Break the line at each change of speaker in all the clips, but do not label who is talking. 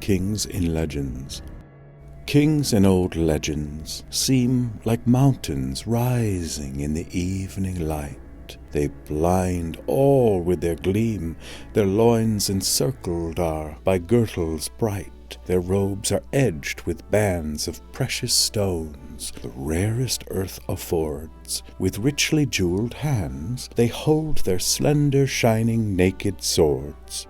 kings in legends. Kings in old legends seem like mountains rising in the evening light. They blind all with their gleam, their loins encircled are by girdles bright, their robes are edged with bands of precious stones, the rarest earth affords. With richly jeweled hands they hold their slender, shining, naked swords.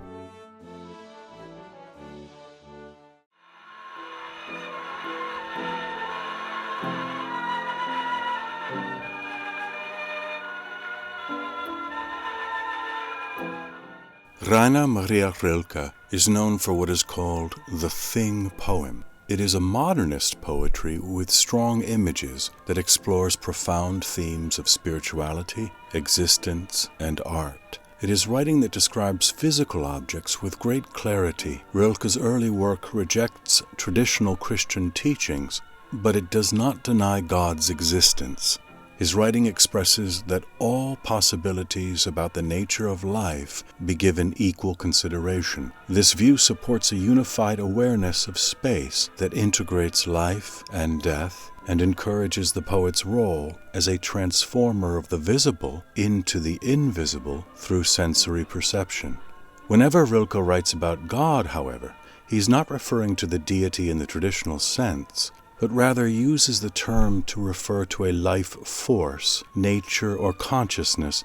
Rainer Maria Rilke is known for what is called the Thing poem. It is a modernist poetry with strong images that explores profound themes of spirituality, existence, and art. It is writing that describes physical objects with great clarity. Rilke's early work rejects traditional Christian teachings, but it does not deny God's existence. His writing expresses that all possibilities about the nature of life be given equal consideration. This view supports a unified awareness of space that integrates life and death and encourages the poet's role as a transformer of the visible into the invisible through sensory perception. Whenever Rilke writes about God, however, he's not referring to the deity in the traditional sense, but rather uses the term to refer to a life force, nature, or consciousness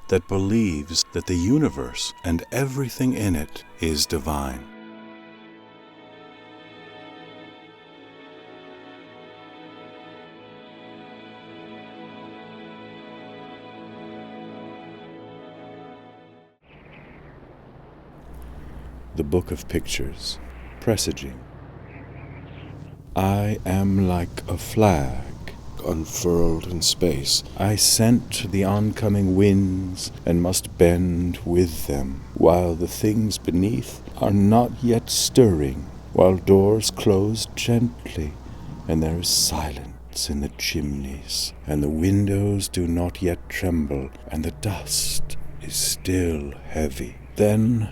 that believes that the universe and everything in it is divine. The Book of Pictures, presaging. I am like a flag unfurled in space. I scent the oncoming winds and must bend with them, while the things beneath are not yet stirring, while doors close gently, and there is silence in the chimneys, and the windows do not yet tremble, and the dust is still heavy. Then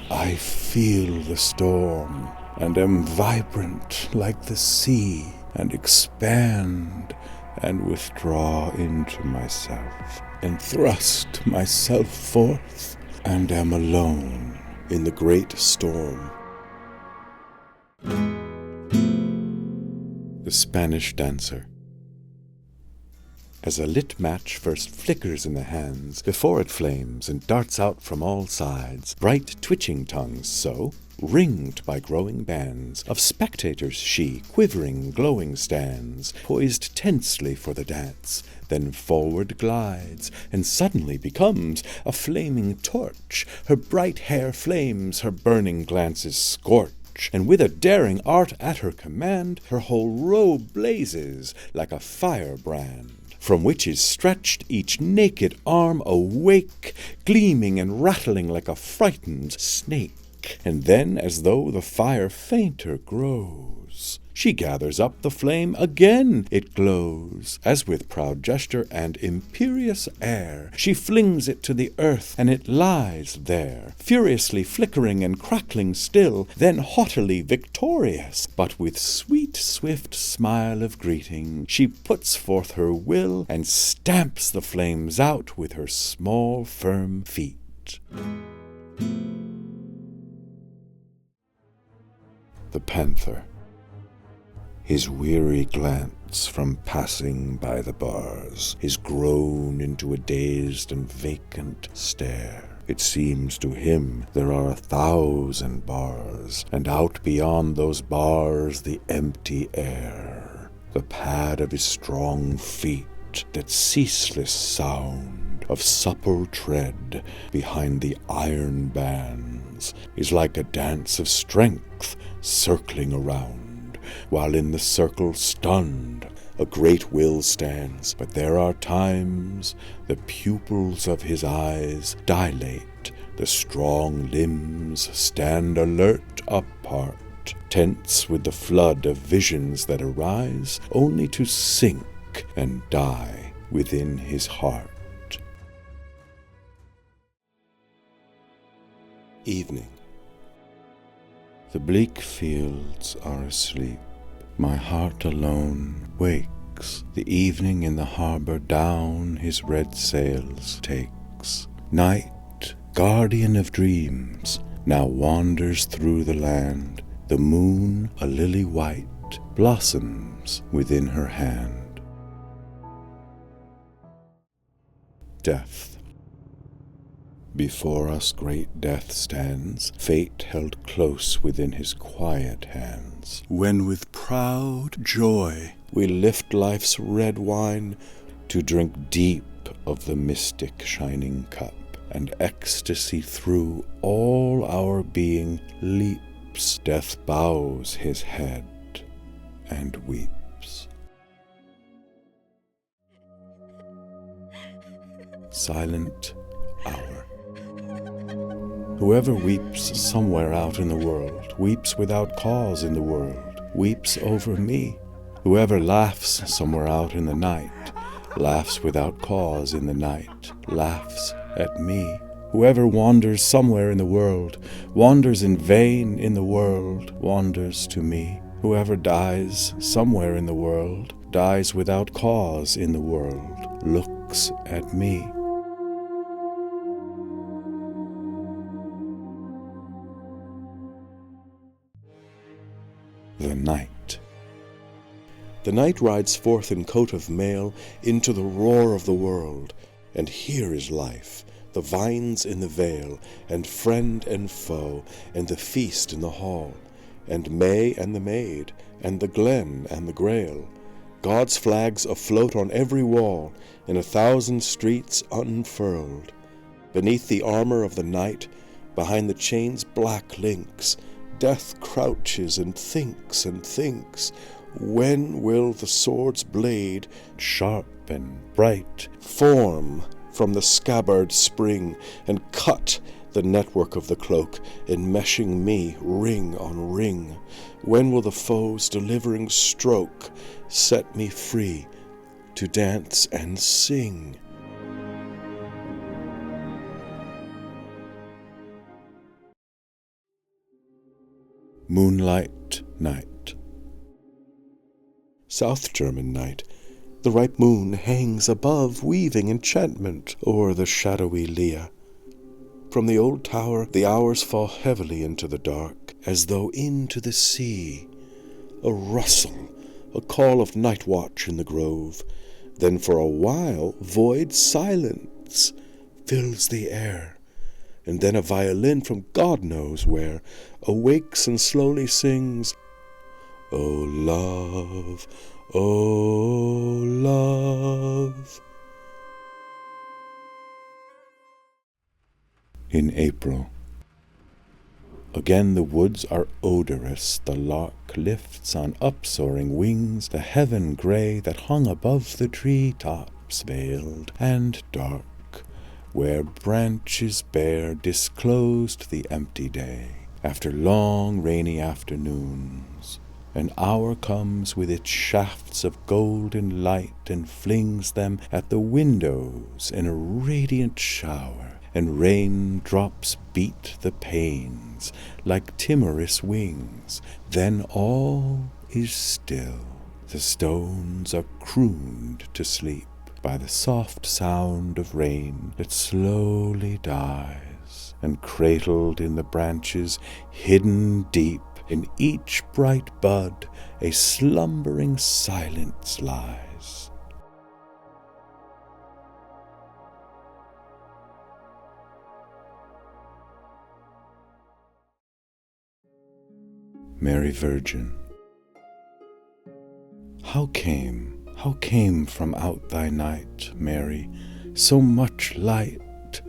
I feel the storm, and am vibrant like the sea, and expand and withdraw into myself, and thrust myself forth, and am alone in the great storm. The Spanish Dancer. As a lit match first flickers in the hands, before it flames and darts out from all sides, bright twitching tongues so, ringed by growing bands of spectators she, quivering, glowing stands, poised tensely for the dance, then forward glides, and suddenly becomes a flaming torch. Her bright hair flames, her burning glances scorch, and with a daring art at her command, her whole robe blazes like a firebrand, from which is stretched each naked arm awake, gleaming and rattling like a frightened snake. And then, as though the fire fainter grows, she gathers up the flame again. It glows, as with proud gesture and imperious air she flings it to the earth, and it lies there, furiously flickering and crackling still, then haughtily victorious. But with sweet, swift smile of greeting she puts forth her will, and stamps the flames out with her small, firm feet. The Panther. His weary glance from passing by the bars, his groan into a dazed and vacant stare. It seems to him there are 1,000 bars, and out beyond those bars the empty air. The pad of his strong feet, that ceaseless sound of supple tread behind the iron bands, is like a dance of strength circling around, while in the circle stunned a great will stands. But there are times the pupils of his eyes dilate, the strong limbs stand alert apart, tense with the flood of visions that arise, only to sink and die within his heart. Evening. The bleak fields are asleep, my heart alone wakes. The evening in the harbour down his red sails takes. Night, guardian of dreams, now wanders through the land. The moon, a lily white, blossoms within her hand. Death. Before us great death stands, fate held close within his quiet hands. When with proud joy we lift life's red wine to drink deep of the mystic shining cup, and ecstasy through all our being leaps, death bows his head and weeps. Silent hour. Whoever weeps somewhere out in the world, weeps without cause in the world, weeps over me. Whoever laughs somewhere out in the night, laughs without cause in the night, laughs at me. Whoever wanders somewhere in the world, wanders in vain in the world, wanders to me. Whoever dies somewhere in the world, dies without cause in the world, looks at me. The night. The night rides forth in coat of mail into the roar of the world, and here is life, the vines in the vale, and friend and foe, and the feast in the hall, and May and the maid, and the glen and the grail, God's flags afloat on every wall, in 1,000 streets unfurled. Beneath the armor of the night, behind the chain's black links, death crouches and thinks and thinks. When will the sword's blade, sharp and bright, form from the scabbard spring, and cut the network of the cloak, enmeshing me ring on ring? When will the foe's delivering stroke set me free to dance and sing? Moonlight night. South German night. The ripe moon hangs above, weaving enchantment o'er the shadowy Lea. From the old tower the hours fall heavily into the dark, as though into the sea. A rustle, a call of night watch in the grove. Then for a while void silence fills the air. And then a violin from God knows where awakes and slowly sings, "O love, O love." In April. Again the woods are odorous, the lark lifts on upsoaring wings the heaven grey that hung above the tree-tops, veiled and dark, where branches bare disclosed the empty day. After long rainy afternoons, an hour comes with its shafts of golden light and flings them at the windows in a radiant shower, and rain-drops beat the panes like timorous wings. Then all is still. The stones are crooned to sleep by the soft sound of rain that slowly dies, and cradled in the branches, hidden deep in each bright bud, a slumbering silence lies. Mary Virgin. How came from out thy night, Mary, so much light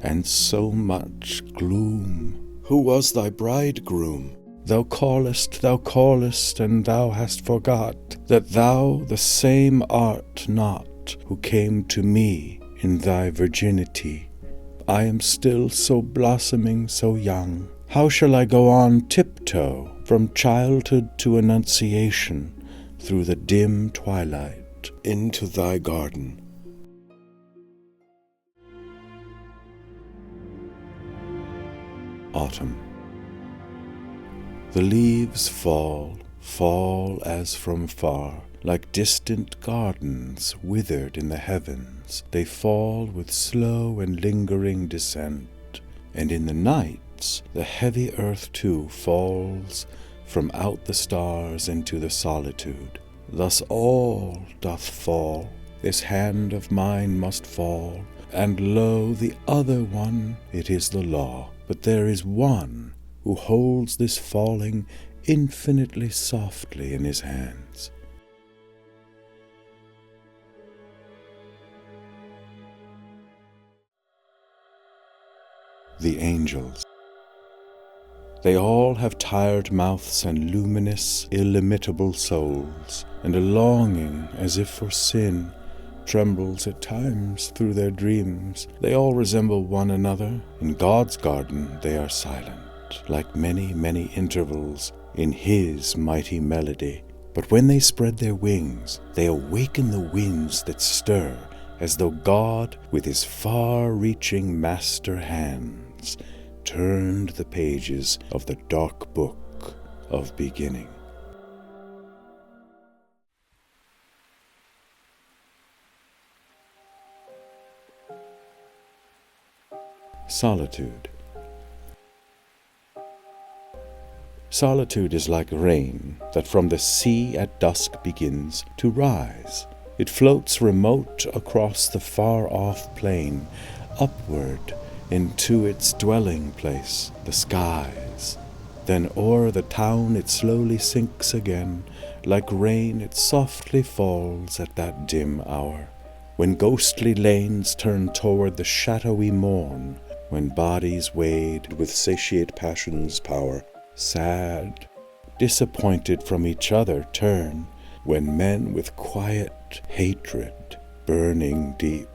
and so much gloom? Who was thy bridegroom? Thou callest, and thou hast forgot that thou the same art not who came to me in thy virginity. I am still so blossoming, so young. How shall I go on tiptoe from childhood to annunciation through the dim twilight into thy garden? Autumn. The leaves fall, fall as from far, like distant gardens withered in the heavens. They fall with slow and lingering descent, and in the nights the heavy earth too falls from out the stars into the solitude. Thus all doth fall, this hand of mine must fall, and lo, the other one, it is the law. But there is one who holds this falling infinitely softly in his hands. The angels. They all have tired mouths and luminous, illimitable souls, and a longing, as if for sin, trembles at times through their dreams. They all resemble one another. In God's garden they are silent, like many, many intervals in His mighty melody. But when they spread their wings, they awaken the winds that stir, as though God, with His far-reaching master hands, turned the pages of the dark book of beginning. Solitude. Solitude is like rain that from the sea at dusk begins to rise. It floats remote across the far-off plain, upward into its dwelling place, the skies. Then o'er the town it slowly sinks again. Like rain it softly falls at that dim hour, when ghostly lanes turn toward the shadowy morn, when bodies weighed with satiate passion's power, sad, disappointed from each other turn, when men with quiet hatred, burning deep,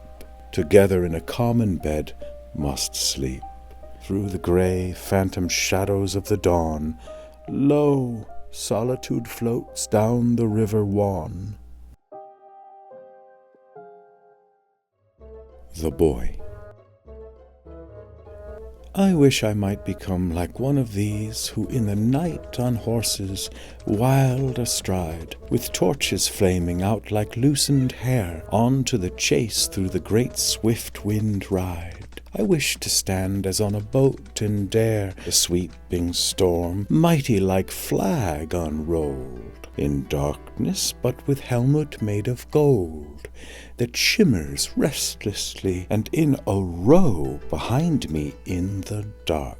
together in a common bed must sleep. Through the grey phantom shadows of the dawn, lo, solitude floats down the river wan. The boy. I wish I might become like one of these who in the night on horses, wild astride, with torches flaming out like loosened hair, on to the chase through the great swift wind ride. I wish to stand as on a boat and dare the sweeping storm, mighty like flag unrolled, in darkness but with helmet made of gold, that shimmers restlessly and in a row behind me in the dark.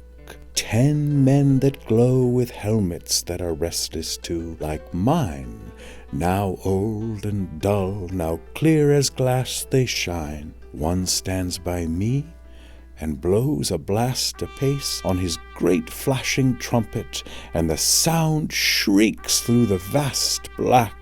10 men that glow with helmets that are restless too, like mine, now old and dull, now clear as glass they shine. One stands by me and blows a blast apace on his great flashing trumpet, and the sound shrieks through the vast black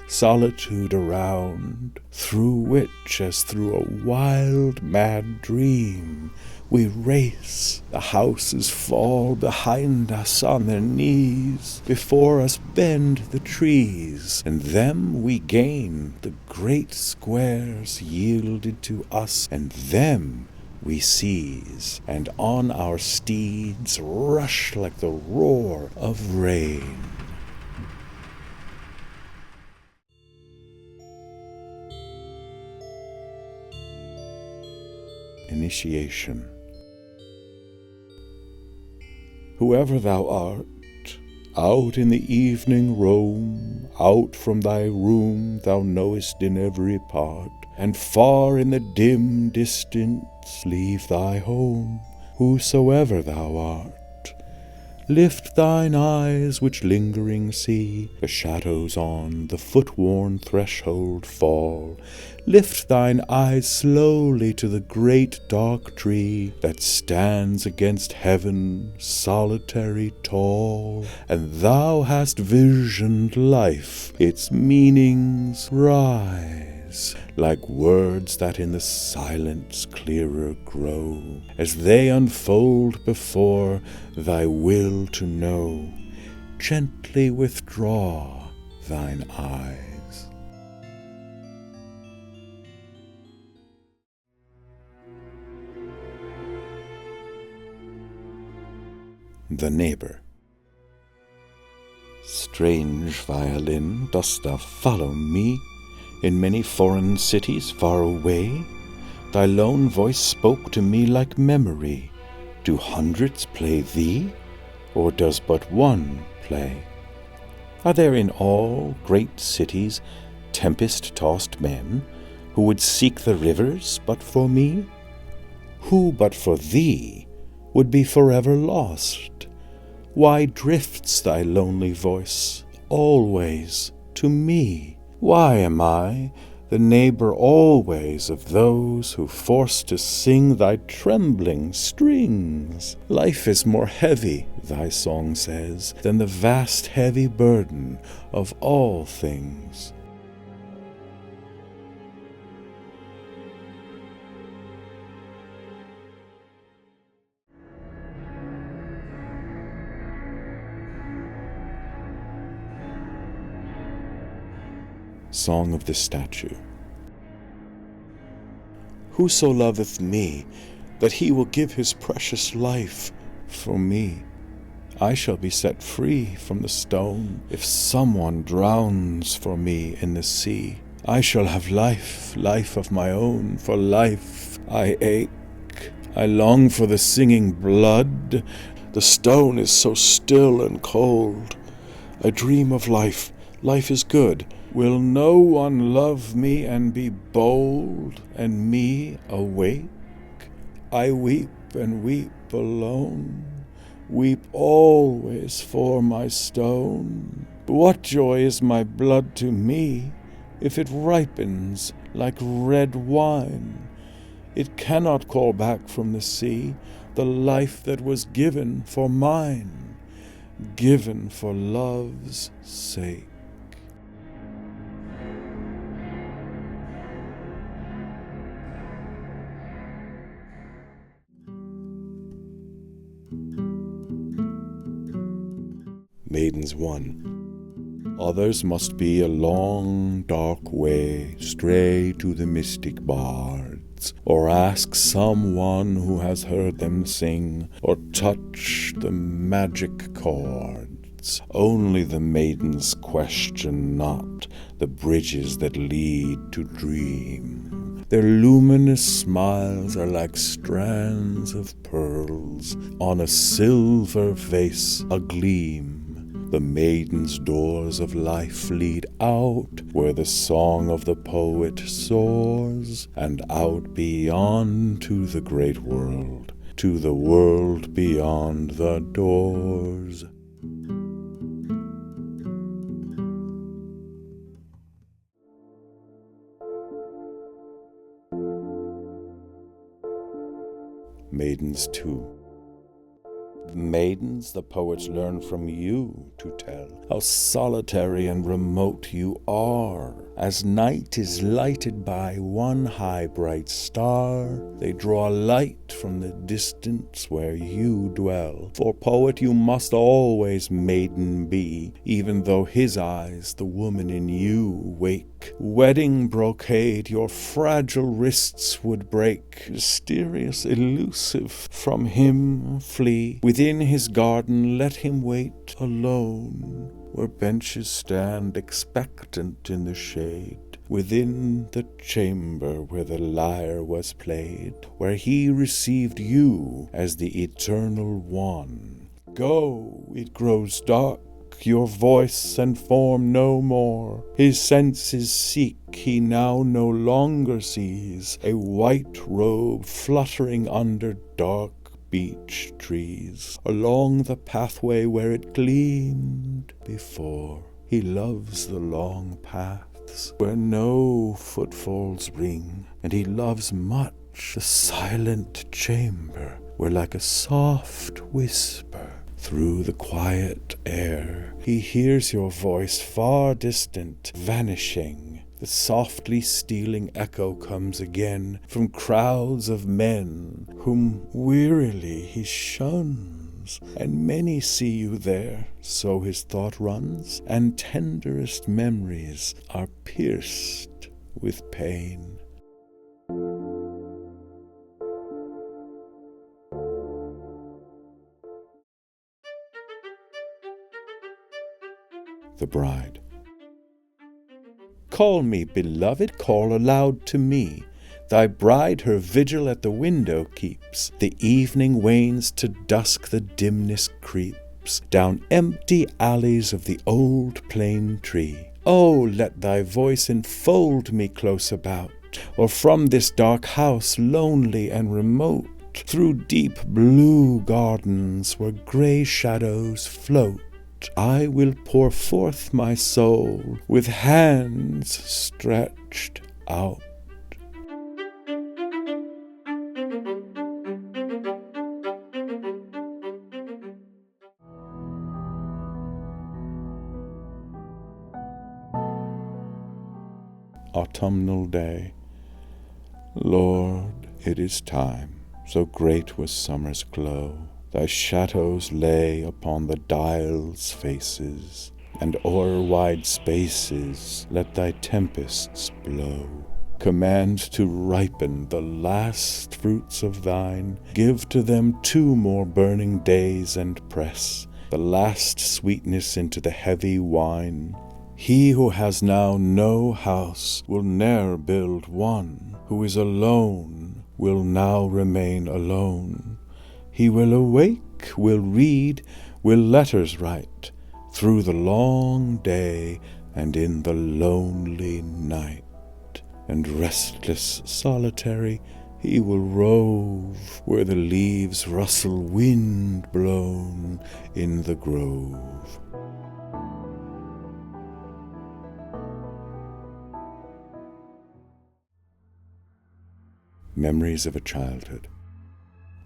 solitude around, through which, as through a wild mad dream, we race. The houses fall behind us on their knees, before us bend the trees, and them we gain, the great squares yielded to us, and them we seize, and on our steeds rush like the roar of rain. Initiation. Whoever thou art, out in the evening roam, out from thy room thou knowest in every part, and far in the dim distance leave thy home, whosoever thou art. Lift thine eyes which lingering see the shadows on the foot-worn threshold fall. Lift thine eyes slowly to the great dark tree that stands against heaven, solitary tall, and thou hast visioned life, its meanings rise, like words that in the silence clearer grow, as they unfold before thy will to know. Gently withdraw thine eyes. The neighbor. Strange violin, dost thou follow me? In many foreign cities far away, thy lone voice spoke to me like memory. Do hundreds play thee, or does but one play? Are there in all great cities tempest-tossed men who would seek the rivers but for me? Who but for thee would be forever lost? Why drifts thy lonely voice always to me? Why am I the neighbor always of those who force to sing thy trembling strings? Life is more heavy, thy song says, than the vast heavy burden of all things. Song of the Statue. Whoso loveth me, that he will give his precious life for me. I shall be set free from the stone if someone drowns for me in the sea. I shall have life, life of my own, for life I ache. I long for the singing blood. The stone is so still and cold. I dream of life. Life is good. Will no one love me and be bold, and me awake? I weep and weep alone, weep always for my stone. What joy is my blood to me, if it ripens like red wine? It cannot call back from the sea the life that was given for mine, given for love's sake. Maidens 1. Others must be a long, dark way, stray to the mystic bards, or ask someone who has heard them sing, or touch the magic chords. Only the maidens question not the bridges that lead to dream. Their luminous smiles are like strands of pearls on a silver vase agleam. The maiden's doors of life lead out where the song of the poet soars, and out beyond to the great world, to the world beyond the doors. Maidens 2. Maidens, the poets learn from you to tell how solitary and remote you are. As night is lighted by one high bright star, they draw light from the distance where you dwell. For poet you must always maiden be, even though his eyes the woman in you wake. Wedding brocade your fragile wrists would break. Mysterious, elusive, from him flee. Within his garden let him wait alone, where benches stand expectant in the shade. Within the chamber where the lyre was played, where he received you as the eternal one. Go, it grows dark, your voice and form no more. His senses seek, he now no longer sees a white robe fluttering under dark beech trees, along the pathway where it gleamed before. He loves the long paths where no footfalls ring, and he loves much the silent chamber where, like a soft whisper through the quiet air, he hears your voice far distant, vanishing. The softly stealing echo comes again from crowds of men whom wearily he shuns, and many see you there, so his thought runs, and tenderest memories are pierced with pain. The Bride. Call me, beloved, call aloud to me. Thy bride her vigil at the window keeps. The evening wanes to dusk, the dimness creeps down empty alleys of the old plane tree. Oh, let thy voice enfold me close about, or from this dark house, lonely and remote, through deep blue gardens where grey shadows float, I will pour forth my soul with hands stretched out. Autumnal day. Lord, it is time, so great was summer's glow. Thy shadows lay upon the dials' faces, and o'er wide spaces let thy tempests blow. Command to ripen the last fruits of thine, give to them 2 more burning days, and press the last sweetness into the heavy wine. He who has now no house will ne'er build one, who is alone will now remain alone. He will awake, will read, will letters write, through the long day and in the lonely night. And restless, solitary, he will rove where the leaves rustle wind blown in the grove. Memories of a childhood.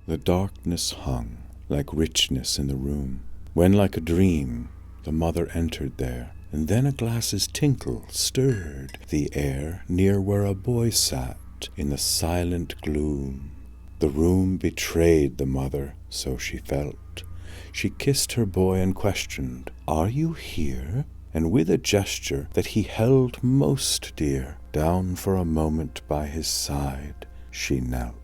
The darkness hung like richness in the room, when like a dream the mother entered there, and then a glass's tinkle stirred the air near where a boy sat in the silent gloom. The room betrayed the mother, so she felt. She kissed her boy and questioned, "Are you here?" And with a gesture that he held most dear, down for a moment by his side she knelt.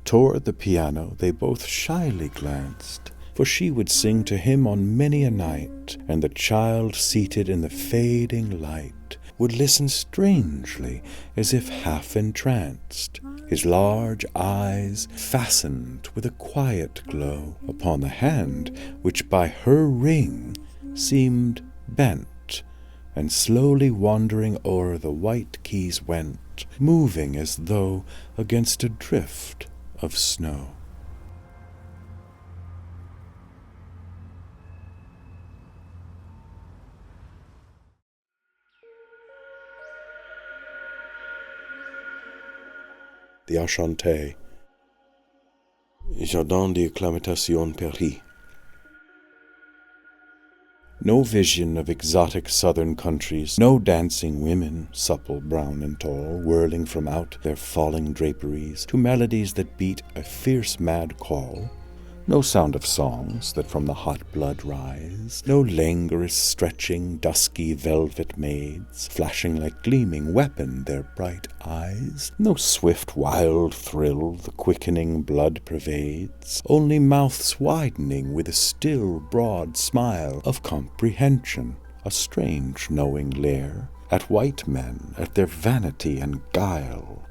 Toward the piano they both shyly glanced, for she would sing to him on many a night, and the child seated in the fading light would listen strangely as if half entranced, his large eyes fastened with a quiet glow upon the hand which by her ring seemed bent, and slowly wandering o'er the white keys went, moving as though against a drift of snow. The Enchanté. Jardin d'Acclimatation Paris. No vision of exotic southern countries, no dancing women, supple, brown, and tall, whirling from out their falling draperies to melodies that beat a fierce mad call. No sound of songs that from the hot blood rise, no languorous, stretching, dusky velvet maids, flashing like gleaming weapon their bright eyes. No swift, wild thrill the quickening blood pervades, only mouths widening with a still, broad smile of comprehension, a strange knowing leer at white men, at their vanity and guile,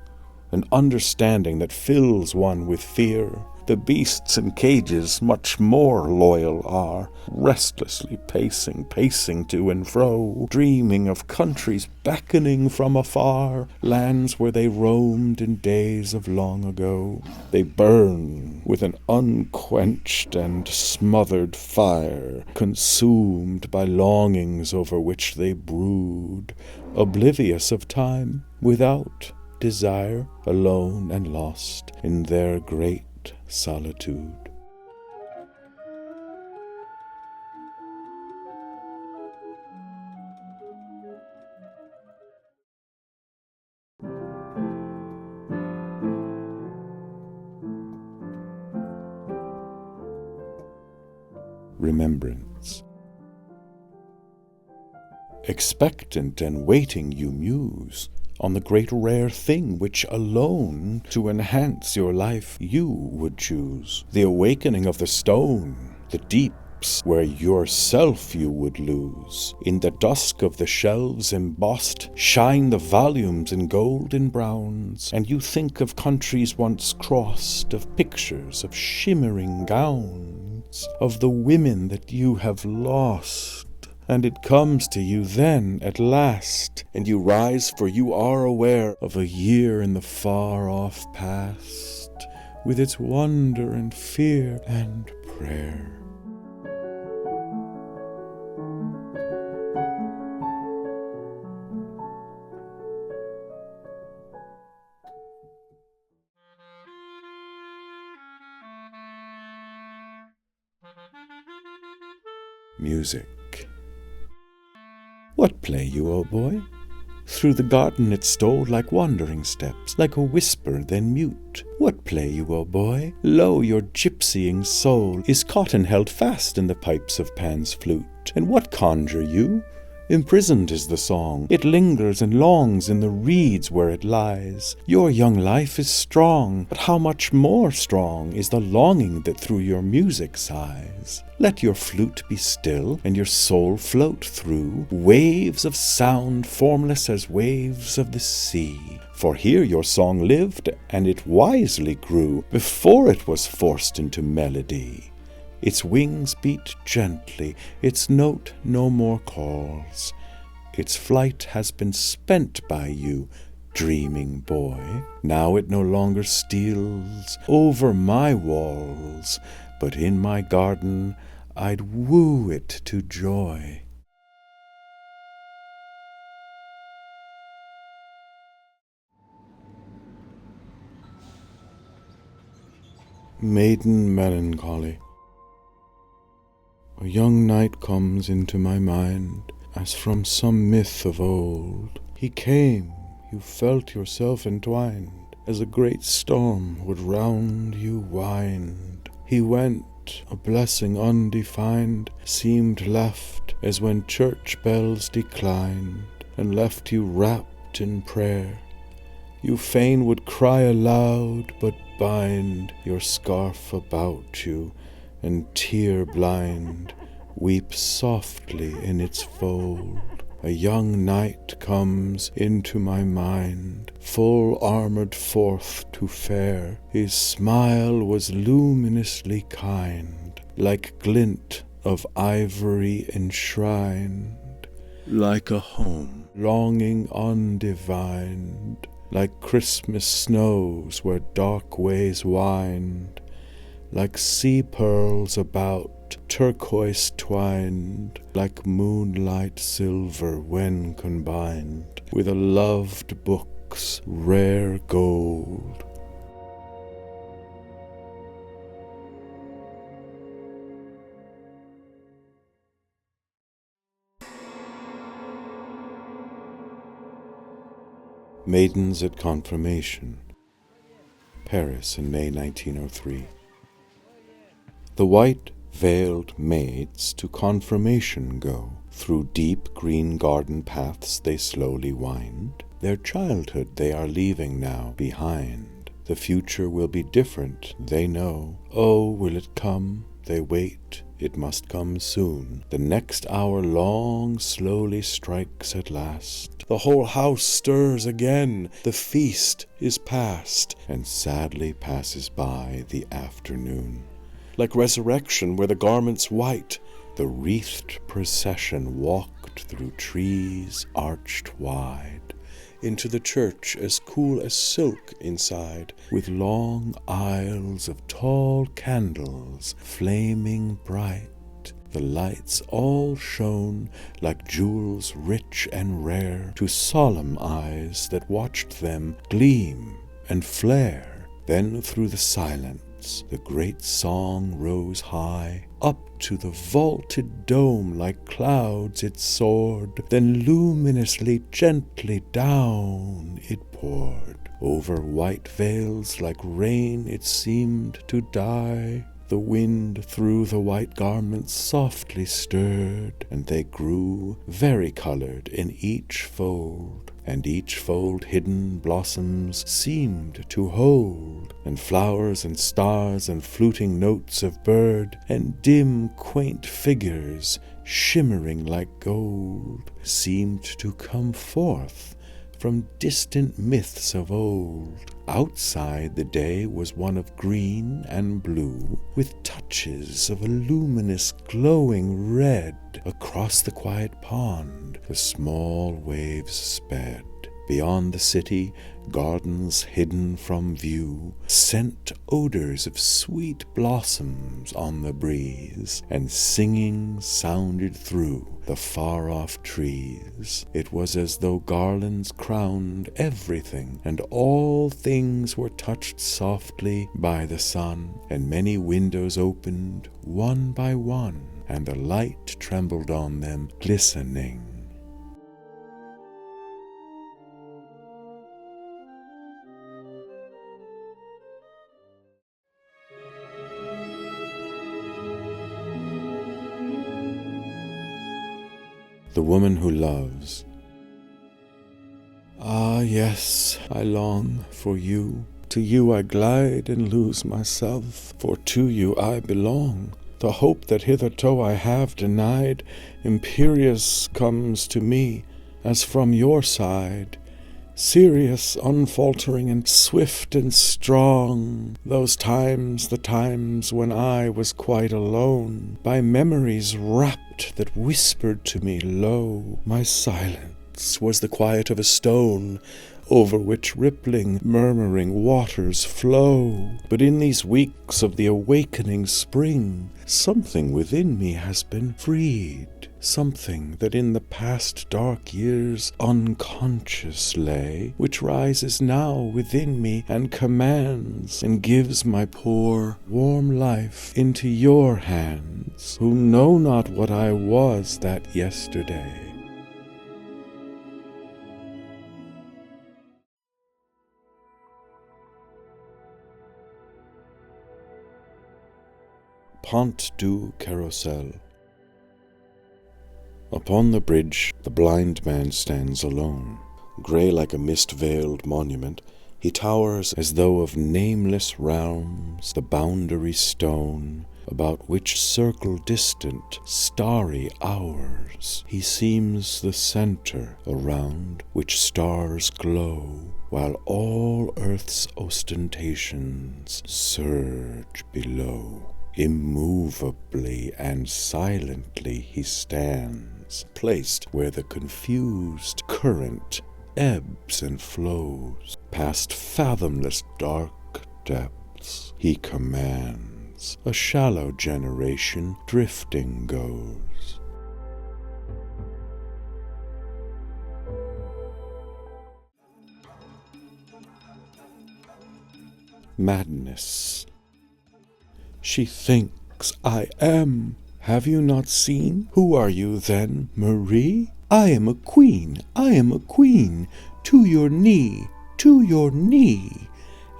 an understanding that fills one with fear. The beasts in cages much more loyal are, restlessly pacing to and fro, dreaming of countries beckoning from afar, lands where they roamed in days of long ago. They burn with an unquenched and smothered fire, consumed by longings over which they brood, oblivious of time, without desire, alone and lost in their great solitude. Remembrance. Expectant and waiting you muse on the great rare thing which alone to enhance your life you would choose. The awakening of the stone, the deep books where yourself you would lose. In the dusk of the shelves embossed shine the volumes in golden browns, and you think of countries once crossed, of pictures, of shimmering gowns, of the women that you have lost. And it comes to you then, at last, and you rise, for you are aware of a year in the far-off past, with its wonder and fear and prayer. Music. What play you, O boy? Through the garden it stole like wandering steps, like a whisper then mute. What play you, O boy? Lo, your gypsying soul is caught and held fast in the pipes of Pan's flute. And what conjure you? Imprisoned is the song, it lingers and longs in the reeds where it lies. Your young life is strong, but how much more strong is the longing that through your music sighs. Let your flute be still, and your soul float through waves of sound formless as waves of the sea. For here your song lived, and it wisely grew, before it was forced into melody. Its wings beat gently, its note no more calls. Its flight has been spent by you, dreaming boy. Now it no longer steals over my walls, but in my garden I'd woo it to joy. Maiden melancholy. A young knight comes into my mind, as from some myth of old. He came, you felt yourself entwined, as a great storm would round you wind. He went, a blessing undefined, seemed left, as when church bells declined, and left you wrapped in prayer. You fain would cry aloud, but bind your scarf about you, and tear-blind, weep softly in its fold. A young knight comes into my mind, full armoured forth to fare. His smile was luminously kind, like glint of ivory enshrined, like a home longing undivined, like Christmas snows where dark ways wind, like sea pearls about turquoise twined, like moonlight silver when combined with a loved book's rare gold. Maidens at Confirmation, Paris in May 1903. The white-veiled maids to confirmation go. Through deep green garden paths they slowly wind. Their childhood they are leaving now behind. The future will be different, they know. Oh, will it come? They wait. It must come soon. The next hour long slowly strikes at last. The whole house stirs again. The feast is past, and sadly passes by the afternoon. Like resurrection where the garments white, the wreathed procession walked through trees arched wide, into the church as cool as silk inside, with long aisles of tall candles flaming bright. The lights all shone like jewels rich and rare to solemn eyes that watched them gleam and flare. Then through the silence the great song rose high, up to the vaulted dome like clouds it soared, then luminously gently down it poured. Over white veils like rain it seemed to die. The wind through the white garments softly stirred, and they grew vari-colored in each fold, and each fold hidden blossoms seemed to hold, and flowers and stars and fluting notes of bird, and dim quaint figures shimmering like gold, seemed to come forth from distant myths of old. Outside the day was one of green and blue, with touches of a luminous glowing red. Across the quiet pond the small waves sped. Beyond the city, gardens hidden from view sent odors of sweet blossoms on the breeze, and singing sounded through the far-off trees. It was as though garlands crowned everything, and all things were touched softly by the sun, and many windows opened one by one, and the light trembled on them, glistening. The Woman Who Loves. Ah, yes, I long for you. To you I glide and lose myself, for to you I belong. The hope that hitherto I have denied, imperious comes to me, as from your side. Serious, unfaltering, and swift and strong, those times, the times when I was quite alone, by memories rapt that whispered to me low. My silence was the quiet of a stone, over which rippling, murmuring waters flow. But in these weeks of the awakening spring, something within me has been freed, something that in the past dark years unconscious lay, which rises now within me and commands, and gives my poor warm life into your hands, who know not what I was that yesterday. Pont du Carrousel. Upon the bridge the blind man stands alone. Grey like a mist-veiled monument, he towers as though of nameless realms, the boundary stone, about which circle distant, starry hours. He seems the centre around which stars glow, while all earth's ostentations surge below. Immovably and silently he stands, placed where the confused current ebbs and flows. Past fathomless dark depths he commands, a shallow generation drifting goes. Madness. She thinks I am. Have you not seen? Who are you then, Marie? I am a queen, I am a queen, to your knee, to your knee.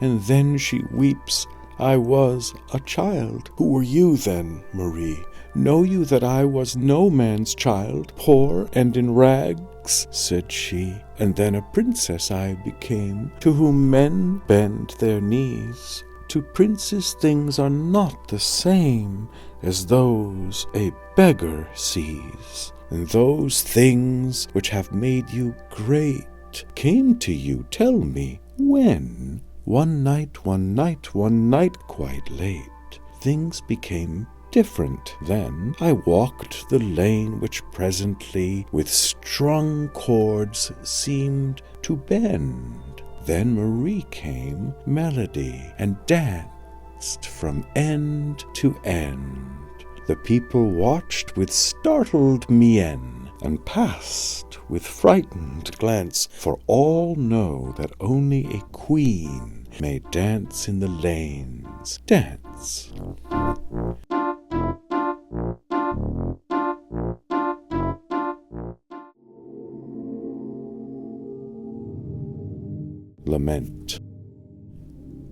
And then she weeps, I was a child. Who were you then, Marie? Know you that I was no man's child, poor and in rags? Said she, and then a princess I became, to whom men bend their knees. To princes things are not the same as those a beggar sees. And those things which have made you great came to you, tell me, when? One night, quite late. Things became different then. I walked the lane which presently with strung chords seemed to bend. Then Marie came, melody, and danced from end to end. The people watched with startled mien, and passed with frightened glance, for all know that only a queen may dance in the lanes. Dance. Lament.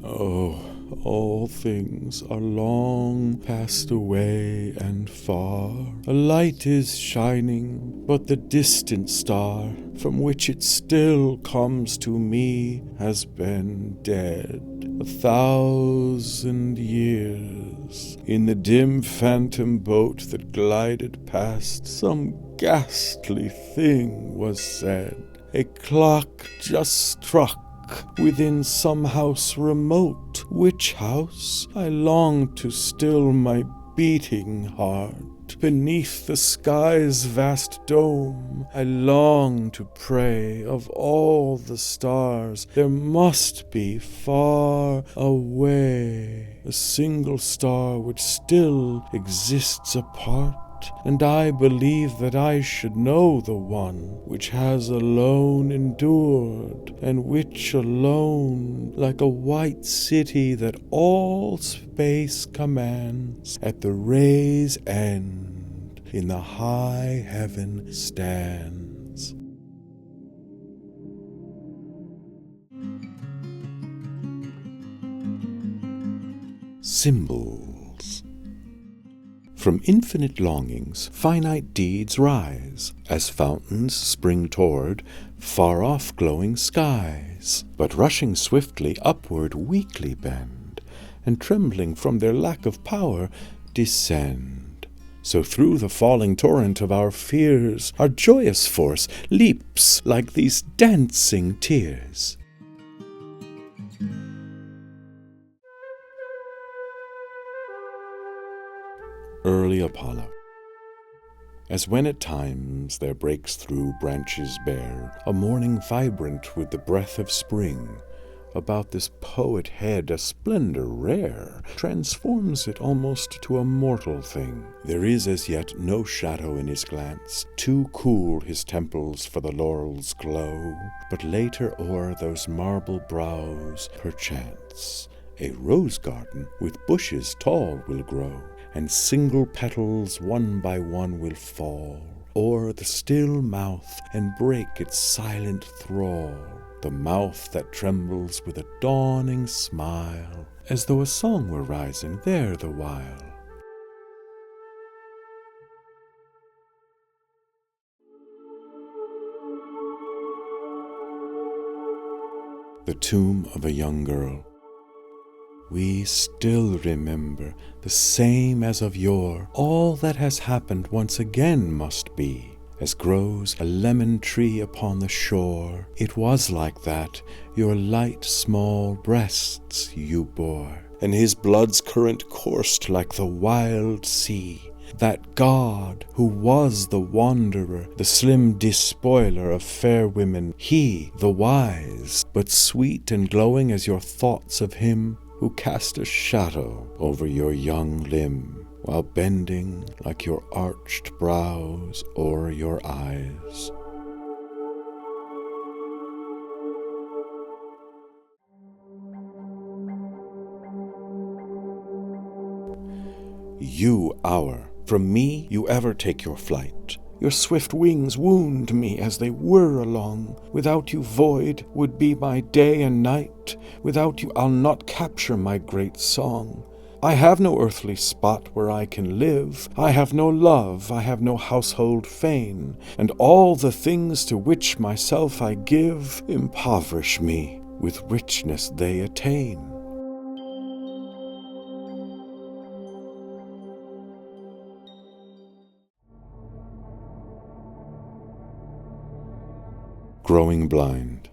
Oh, all things are long passed away and far. A light is shining, but the distant star from which it still comes to me has been dead 1,000 years. In the dim phantom boat that glided past, some ghastly thing was said. A clock just struck within some house remote. Which house? I long to still my beating heart. Beneath the sky's vast dome, I long to pray. Of all the stars, there must be far away a single star which still exists apart. And I believe that I should know the one which has alone endured, and which alone, like a white city that all space commands, at the ray's end in the high heaven stands. Symbols. From infinite longings, finite deeds rise, as fountains spring toward far-off glowing skies, but rushing swiftly upward weakly bend, and trembling from their lack of power descend. So through the falling torrent of our fears, our joyous force leaps like these dancing tears. Early Apollo. As when at times there breaks through branches bare a morning vibrant with the breath of spring, about this poet head a splendor rare transforms it almost to a mortal thing. There is as yet no shadow in his glance, too cool his temples for the laurel's glow, but later o'er those marble brows perchance a rose garden with bushes tall will grow, and single petals one by one will fall o'er the still mouth and break its silent thrall, the mouth that trembles with a dawning smile, as though a song were rising there the while. The tomb of a young girl. We still remember, the same as of yore, all that has happened once again must be, as grows a lemon tree upon the shore. It was like that, your light small breasts you bore, and his blood's current coursed like the wild sea. That God, who was the wanderer, the slim despoiler of fair women, he, the wise, but sweet and glowing as your thoughts of him, who cast a shadow over your young limb, while bending like your arched brows o'er your eyes. You hour, from me you ever take your flight. Your swift wings wound me as they whir along. Without you void would be my day and night. Without you I'll not capture my great song. I have no earthly spot where I can live. I have no love, I have no household fane, and all the things to which myself I give impoverish me, with richness they attain. Growing blind.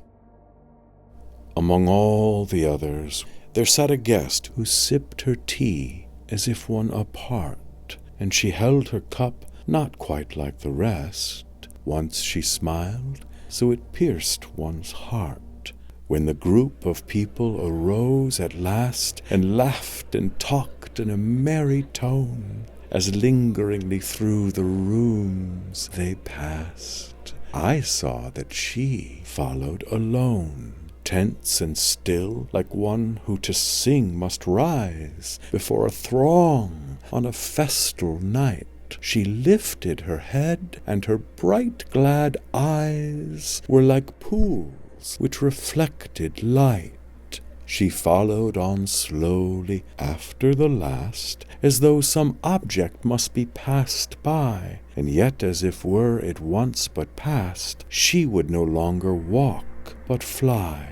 Among all the others, there sat a guest who sipped her tea as if one apart, and she held her cup not quite like the rest. Once she smiled, so it pierced one's heart, when the group of people arose at last and laughed and talked in a merry tone, as lingeringly through the rooms they passed. I saw that she followed alone, tense and still, like one who to sing must rise before a throng on a festal night. She lifted her head, and her bright glad eyes were like pools which reflected light. She followed on slowly after the last, as though some object must be passed by, and yet as if were it once but past, she would no longer walk but fly.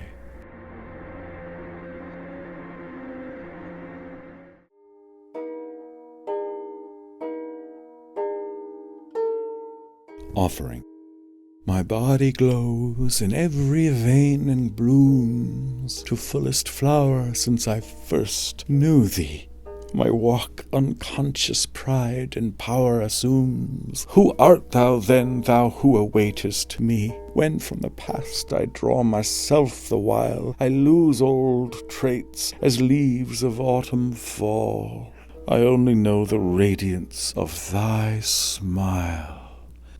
Offering. My body glows in every vein and blooms to fullest flower since I first knew thee. My walk unconscious pride and power assumes. Who art thou then, thou who awaitest me? When from the past I draw myself the while, I lose old traits as leaves of autumn fall. I only know the radiance of thy smile,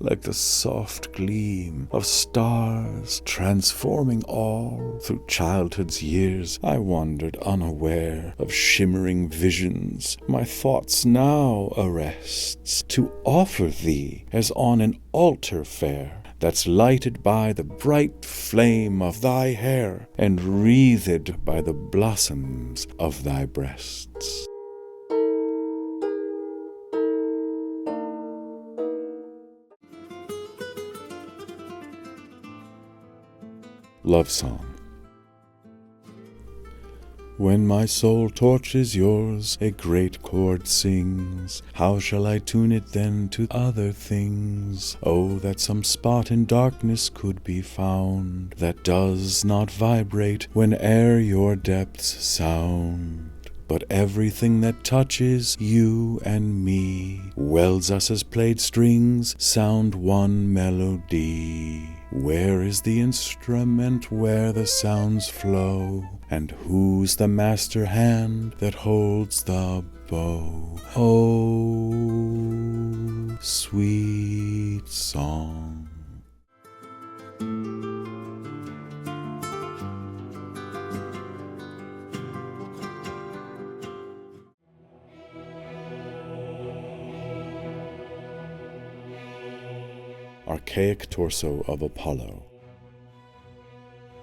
like the soft gleam of stars transforming all. Through childhood's years I wandered unaware of shimmering visions my thoughts now arrests, to offer thee as on an altar fair, that's lighted by the bright flame of thy hair, and wreathed by the blossoms of thy breasts. Love Song. When my soul torches yours, a great chord sings. How shall I tune it then to other things? Oh, that some spot in darkness could be found that does not vibrate whene'er your depths sound. But everything that touches you and me welds us as played strings sound one melody. Where is the instrument where the sounds flow? And who's the master hand that holds the bow? Oh, sweet song. Archaic torso of Apollo.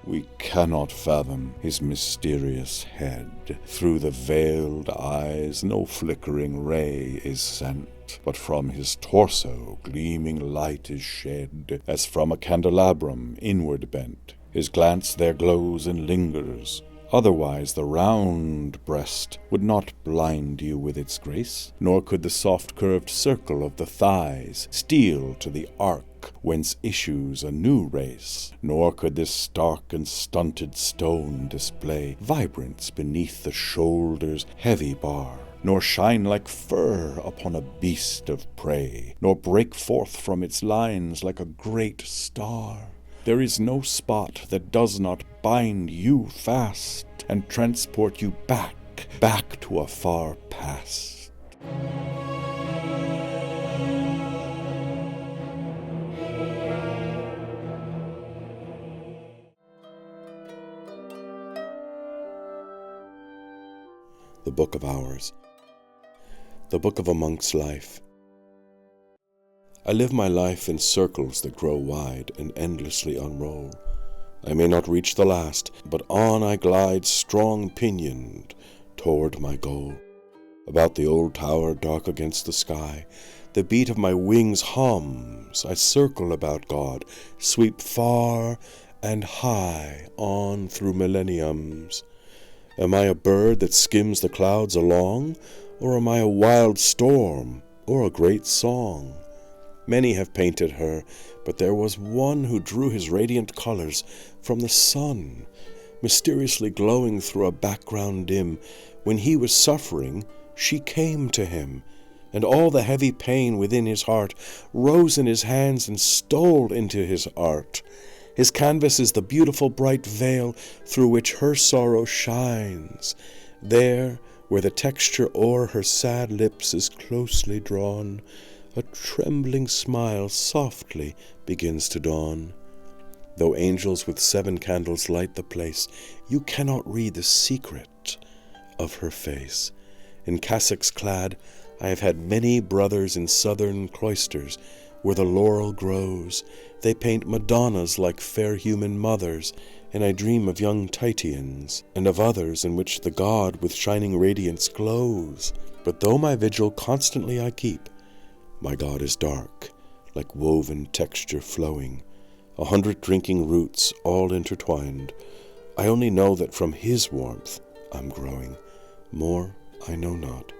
We cannot fathom his mysterious head. Through the veiled eyes no flickering ray is sent, but from his torso gleaming light is shed, as from a candelabrum inward bent. His glance there glows and lingers. Otherwise the round breast would not blind you with its grace, nor could the soft curved circle of the thighs steal to the arc whence issues a new race, nor could this stark and stunted stone display vibrance beneath the shoulder's heavy bar, nor shine like fur upon a beast of prey, nor break forth from its lines like a great star. There is no spot that does not bind you fast and transport you back to a far past. The Book of Hours. The book of a monk's life. I live my life in circles that grow wide and endlessly unroll. I may not reach the last, but on I glide strong-pinioned toward my goal. About the old tower dark against the sky, the beat of my wings hums. I circle about God, sweep far and high on through millenniums. Am I a bird that skims the clouds along, or am I a wild storm or a great song? Many have painted her, but there was one who drew his radiant colors from the sun, mysteriously glowing through a background dim. When he was suffering, she came to him, and all the heavy pain within his heart rose in his hands and stole into his art. His canvas is the beautiful bright veil through which her sorrow shines. There, where the texture o'er her sad lips is closely drawn, a trembling smile softly begins to dawn. Though angels with 7 candles light the place, you cannot read the secret of her face. In cassocks clad, I have had many brothers in southern cloisters, where the laurel grows. They paint Madonnas like fair human mothers, and I dream of young Titians, and of others in which the god with shining radiance glows. But though my vigil constantly I keep, my god is dark, like woven texture flowing, 100 drinking roots all intertwined. I only know that from his warmth I'm growing, more I know not.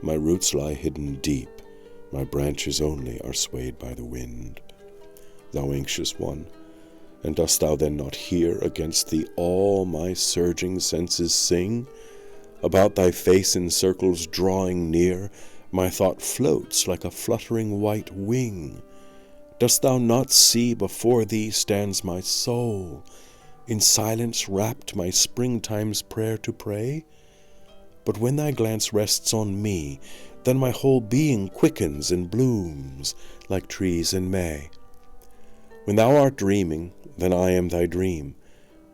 My roots lie hidden deep, my branches only are swayed by the wind. Thou anxious one, and dost thou then not hear against thee all my surging senses sing? About thy face in circles drawing near, my thought floats like a fluttering white wing. Dost thou not see before thee stands my soul, in silence wrapt my springtime's prayer to pray? But when thy glance rests on me, then my whole being quickens and blooms like trees in May. When thou art dreaming, then I am thy dream,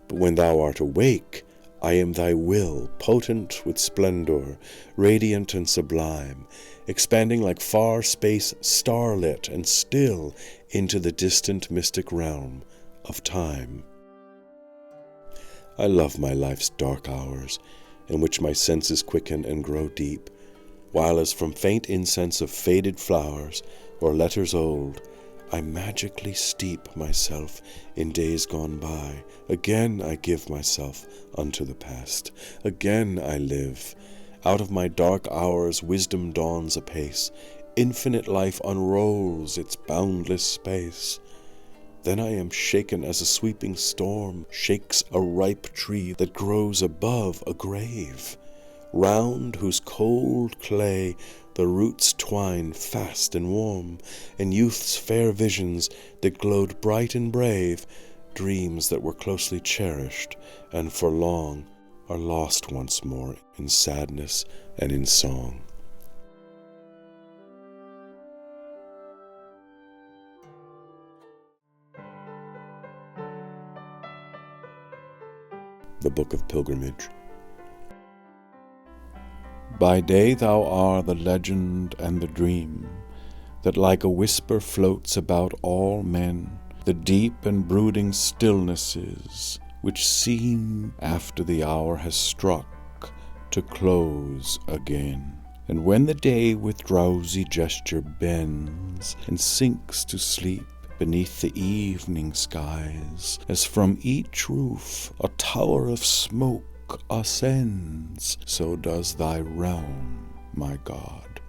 but when thou art awake, I am thy will, potent with splendor, radiant and sublime, expanding like far space starlit and still into the distant mystic realm of time. I love my life's dark hours, in which my senses quicken and grow deep, while as from faint incense of faded flowers or letters old, I magically steep myself in days gone by. Again I give myself unto the past. Again I live. Out of my dark hours wisdom dawns apace. Infinite life unrolls its boundless space. Then I am shaken as a sweeping storm shakes a ripe tree that grows above a grave, round whose cold clay the roots twine fast and warm, and youth's fair visions that glowed bright and brave, dreams that were closely cherished and for long are lost once more in sadness and in song. The Book of Pilgrimage. By day thou art the legend and the dream, that like a whisper floats about all men, the deep and brooding stillnesses, which seem, after the hour has struck, to close again. And when the day with drowsy gesture bends, and sinks to sleep beneath the evening skies, as from each roof a tower of smoke ascends, so does thy realm, my God,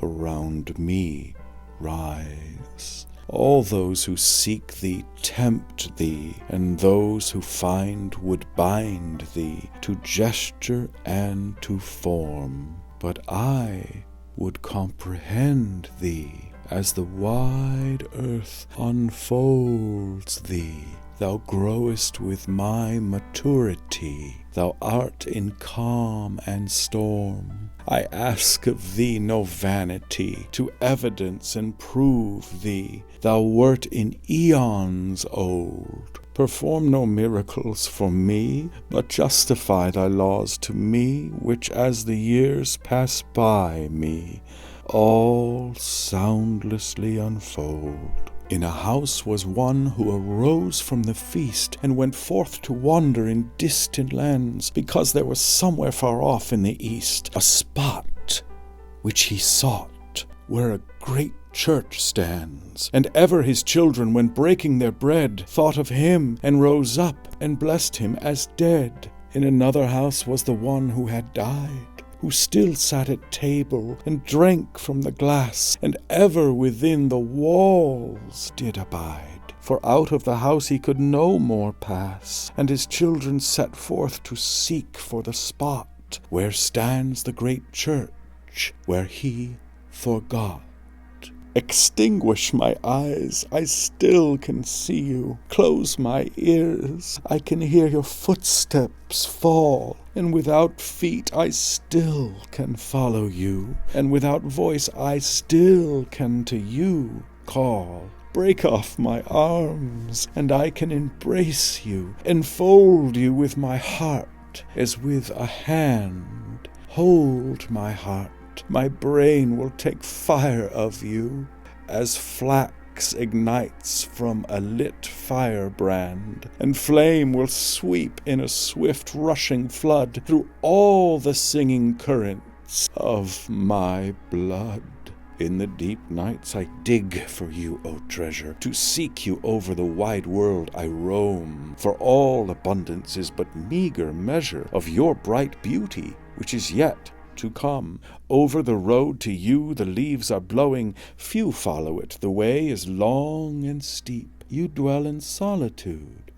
around me rise. All those who seek thee tempt thee, and those who find would bind thee to gesture and to form. But I would comprehend thee as the wide earth unfolds thee. Thou growest with my maturity. Thou art in calm and storm. I ask of thee no vanity, to evidence and prove thee. Thou wert in eons old. Perform no miracles for me, but justify thy laws to me, which as the years pass by me, all soundlessly unfold. In a house was one who arose from the feast, and went forth to wander in distant lands, because there was somewhere far off in the east a spot which he sought, where a great church stands. And ever his children, when breaking their bread, thought of him, and rose up and blessed him as dead. In another house was the one who had died, who still sat at table, and drank from the glass, and ever within the walls did abide. For out of the house he could no more pass, and his children set forth to seek for the spot where stands the great church, where he forgot. Extinguish my eyes, I still can see you. Close my ears, I can hear your footsteps fall. And without feet I still can follow you, and without voice I still can to you call. Break off my arms, and I can embrace you, enfold you with my heart as with a hand. Hold my heart. My brain will take fire of you, as flat axe ignites from a lit firebrand, and flame will sweep in a swift rushing flood through all the singing currents of my blood. In the deep nights I dig for you, O treasure. To seek you over the wide world I roam, for all abundance is but meager measure of your bright beauty, which is yet to come. Over the road to you the leaves are blowing, few follow it, the way is long and steep. You dwell in solitude.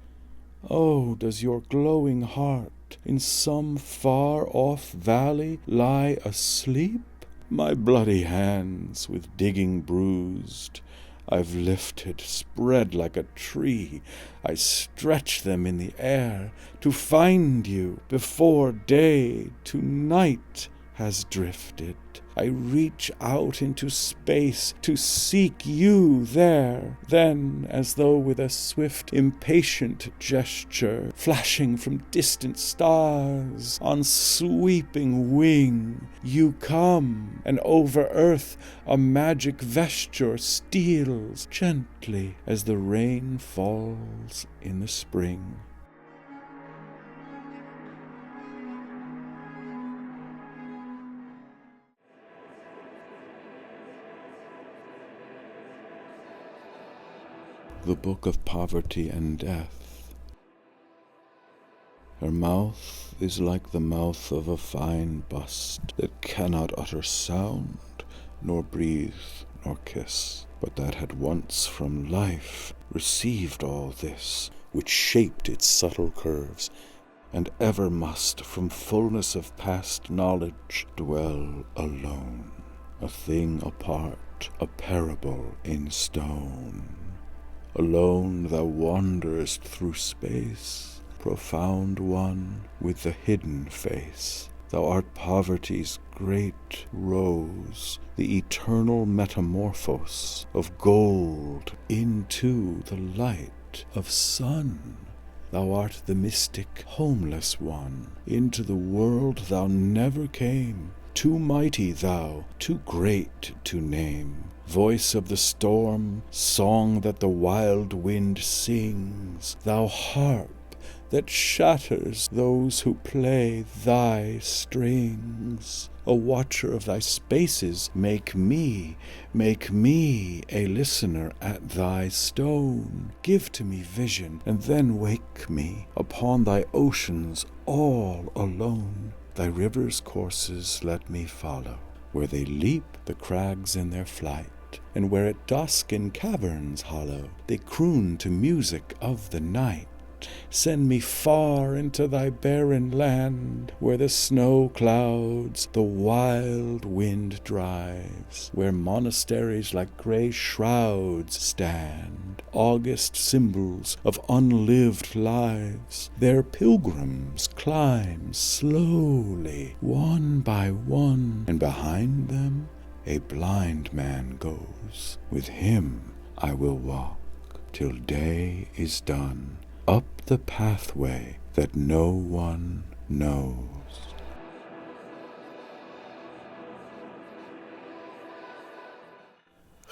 Oh, does your glowing heart in some far-off valley lie asleep? My bloody hands, with digging bruised, I've lifted, spread like a tree. I stretch them in the air to find you before day to night has drifted. I reach out into space to seek you there. Then, as though with a swift, impatient gesture, flashing from distant stars on sweeping wing, you come, and over earth a magic vesture steals gently as the rain falls in the spring. The Book of Poverty and Death. Her mouth is like the mouth of a fine bust that cannot utter sound, nor breathe, nor kiss, but that had once from life received all this, which shaped its subtle curves, and ever must from fullness of past knowledge dwell alone, a thing apart, a parable in stone. Alone thou wanderest through space, profound one with the hidden face. Thou art poverty's great rose, the eternal metamorphose of gold into the light of sun. Thou art the mystic homeless one, into the world thou never came, too mighty thou, too great to name. Voice of the storm, song that the wild wind sings, thou harp that shatters those who play thy strings. A watcher of thy spaces, make me a listener at thy stone. Give to me vision, and then wake me upon thy oceans all alone. Thy rivers' courses let me follow, where they leap the crags in their flight, and where at dusk in caverns hollow they croon to music of the night. Send me far into thy barren land, where the snow clouds the wild wind drives, where monasteries like grey shrouds stand, august symbols of unlived lives. Their pilgrims climb slowly, one by one, and behind them a blind man goes. With him I will walk till day is done, up the pathway that no one knows.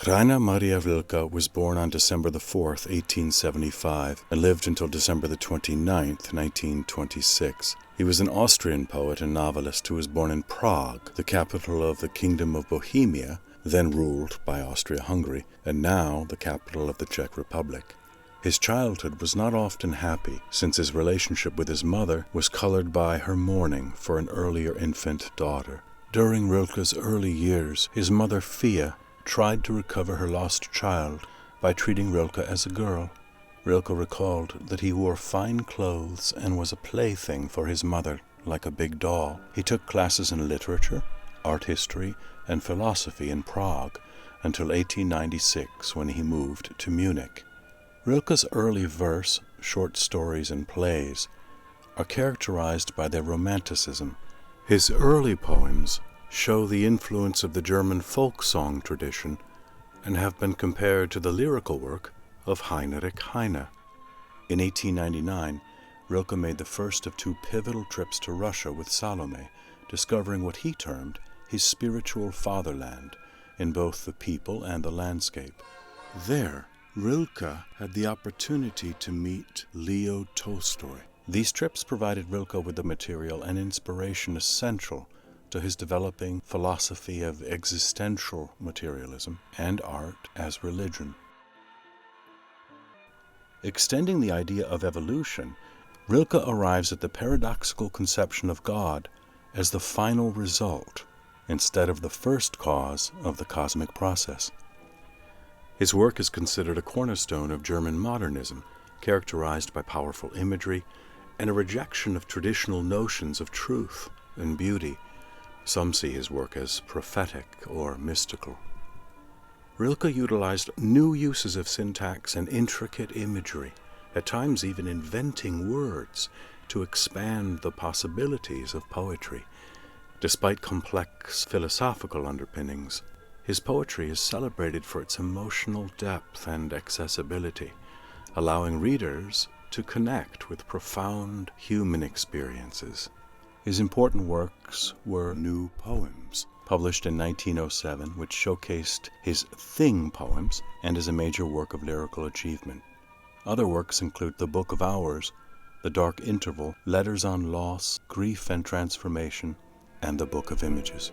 Rainer Maria Rilke was born on December 4th, 1875, and lived until December 29th, 1926. He was an Austrian poet and novelist who was born in Prague, the capital of the Kingdom of Bohemia, then ruled by Austria-Hungary, and now the capital of the Czech Republic. His childhood was not often happy, since his relationship with his mother was colored by her mourning for an earlier infant daughter. During Rilke's early years, his mother Fia tried to recover her lost child by treating Rilke as a girl. Rilke recalled that he wore fine clothes and was a plaything for his mother, like a big doll. He took classes in literature, art history, and philosophy in Prague until 1896, when he moved to Munich. Rilke's early verse, short stories, and plays are characterized by their romanticism. His early poems show the influence of the German folk song tradition and have been compared to the lyrical work of Heinrich Heine. In 1899, Rilke made the first of two pivotal trips to Russia with Salome, discovering what he termed his spiritual fatherland in both the people and the landscape.
There, Rilke had the opportunity to meet Leo Tolstoy. These trips provided Rilke with the material and inspiration essential to his developing philosophy of existential materialism and art as religion. Extending the idea of evolution, Rilke arrives at the paradoxical conception of God as the final result instead of the first cause of the cosmic process. His work is considered a cornerstone of German modernism, characterized by powerful imagery and a rejection of traditional notions of truth and beauty. Some see his work as prophetic or mystical. Rilke utilized new uses of syntax and intricate imagery, at times even inventing words to expand the possibilities of poetry. Despite complex philosophical underpinnings, his poetry is celebrated for its emotional depth and accessibility, allowing readers to connect with profound human experiences. His important works were New Poems, published in 1907, which showcased his Thing poems and is a major work of lyrical achievement. Other works include The Book of Hours, The Dark Interval, Letters on Loss, Grief and Transformation, and The Book of Images.